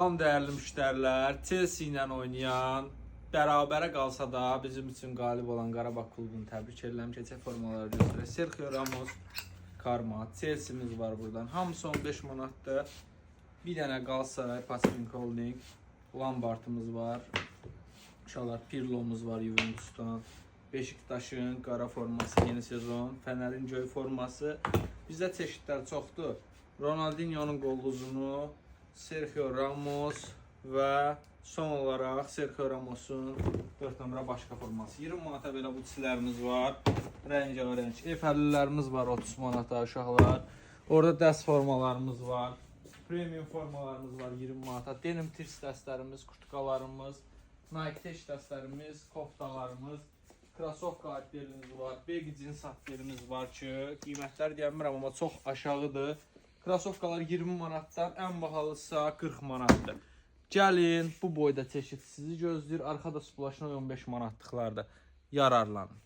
Salam dəyərli müştərilər, Chelsea ilə oynayan, bərabərə qalsa da bizim üçün qalib olan Qarabağ klubunu təbrik edirəm. Keçək formaları göstərək. Sergio Ramos, Karma, Chelsea'miz var buradan. Hamısı 15 manatdır. Bir dənə Galatasaray, Pasifik Holding, Lambard'ımız var. İnşallah Pirlo'muz var Juventus'tan. Beşiktaş'ın qara forması yeni sezon. Fener'in göy forması. Bizdə çeşidlər çoxdur. Ronaldinho'nun qolluzunu, Sergio Ramos və son olaraq Sergio Ramos'un 4 nömrə başqa forması. 20 manata belə bu çilərimiz var. Rəngarənc. F50'lərimiz var 30 manata uşaqlar. Orada dəst formalarımız var. Premium formalarımız var 20 manata. Denim tirs dəstlərimiz, kurtkalarımız, Nike teş dəstlərimiz, koftalarımız, krasovka adlerimiz var. Begi cins adlerimiz var ki, qiymətlər deyəmirəm amma çox aşağıdır. Krasovkalar 20 manatdan, ən bahalısa 40 manatdır. Gəlin, bu boyda çeşid sizi gözləyir. Arkada splaşına 15 manatlıqlarda yararlanın.